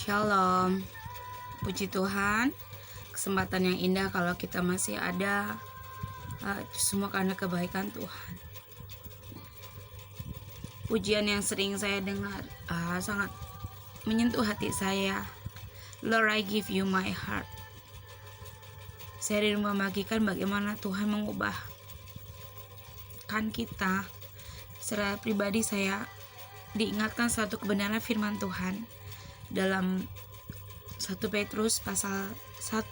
Shalom, puji Tuhan, kesempatan yang indah kalau kita masih ada, semua karena kebaikan Tuhan. Pujian yang sering saya dengar sangat menyentuh hati saya. Lord, I give you my heart. Saya rindu membagikan bagaimana Tuhan mengubahkan kita. Secara pribadi saya diingatkan satu kebenaran firman Tuhan dalam 1 Petrus pasal 1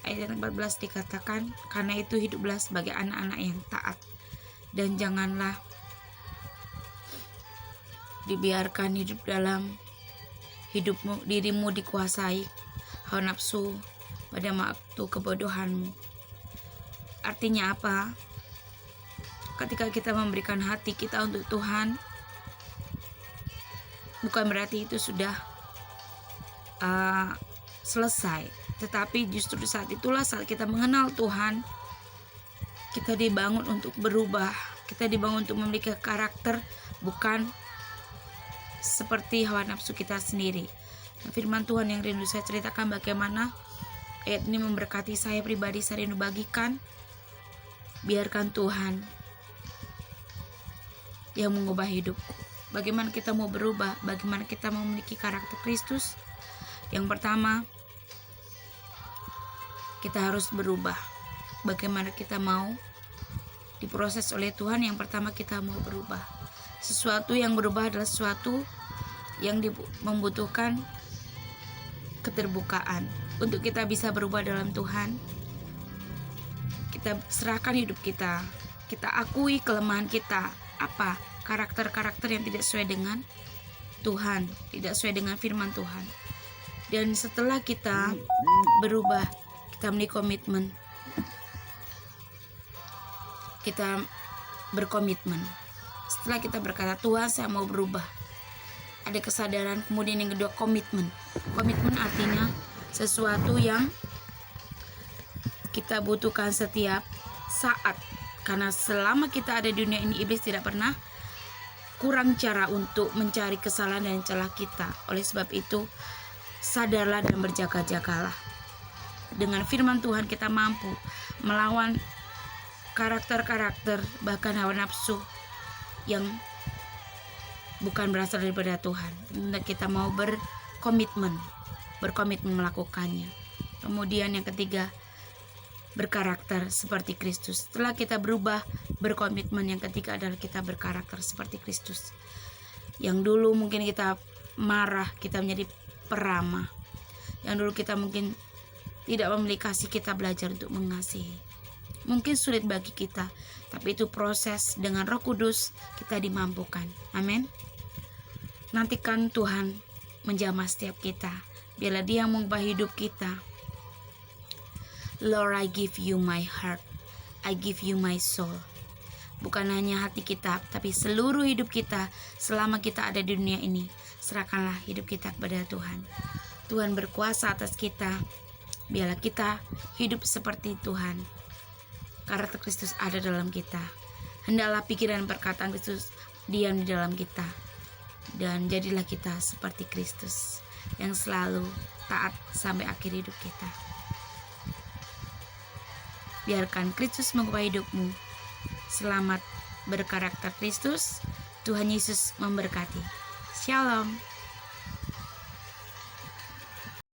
ayat 14 dikatakan, karena itu hiduplah sebagai anak-anak yang taat, dan janganlah dibiarkan hidup dalam dirimu dikuasai hawa nafsu pada waktu kebodohanmu. Artinya apa? Ketika kita memberikan hati kita untuk Tuhan, bukan berarti itu sudah selesai, tetapi justru saat itulah saat kita mengenal Tuhan, kita dibangun untuk berubah, kita dibangun untuk memiliki karakter, bukan seperti hawa nafsu kita sendiri. Firman Tuhan yang rindu saya ceritakan bagaimana ayat ini memberkati saya pribadi. Saya rindu bagikan, biarkan Tuhan yang mengubah hidupku. Bagaimana kita mau berubah, bagaimana kita mau memiliki karakter Kristus. Yang pertama, kita harus berubah. Bagaimana kita mau diproses oleh Tuhan? Yang pertama, kita mau berubah. Sesuatu yang berubah adalah sesuatu yang membutuhkan keterbukaan. Untuk kita bisa berubah dalam Tuhan, kita serahkan hidup kita. Kita akui kelemahan kita. Apa? Karakter-karakter yang tidak sesuai dengan Tuhan, tidak sesuai dengan firman Tuhan. Dan setelah kita berubah, kita memiliki komitmen. Kita berkomitmen. Setelah kita berkata, Tuhan, saya mau berubah, ada kesadaran. Kemudian yang kedua, komitmen. Komitmen artinya sesuatu yang kita butuhkan setiap saat. Karena selama kita ada di dunia ini, iblis tidak pernah kurang cara untuk mencari kesalahan dan celah kita. Oleh sebab itu, sadarlah dan berjaga-jagalah. Dengan firman Tuhan kita mampu melawan karakter-karakter, bahkan hawa nafsu yang bukan berasal daripada Tuhan. Kita mau berkomitmen melakukannya. Kemudian yang ketiga, berkarakter seperti Kristus. Setelah kita berubah, berkomitmen, yang ketiga adalah kita berkarakter seperti Kristus. Yang dulu mungkin kita marah, kita menjadi peramah. Yang dulu kita mungkin tidak memiliki kasih, kita belajar untuk mengasihi. Mungkin sulit bagi kita, tapi itu proses. Dengan Roh Kudus kita dimampukan. Amin. Nantikan Tuhan menjamah setiap kita. Biarlah Dia mengubah hidup kita. Lord, I give you my heart. I give you my soul. Bukan hanya hati kita, tapi seluruh hidup kita selama kita ada di dunia ini. Serahkanlah hidup kita kepada Tuhan. Tuhan berkuasa atas kita. Biarlah kita hidup seperti Tuhan. Karakter Kristus ada dalam kita. Hendaklah pikiran perkataan Kristus diam di dalam kita. Dan jadilah kita seperti Kristus yang selalu taat sampai akhir hidup kita. Biarkan Kristus mengubah hidupmu. Selamat berkarakter Kristus. Tuhan Yesus memberkati. Shalom.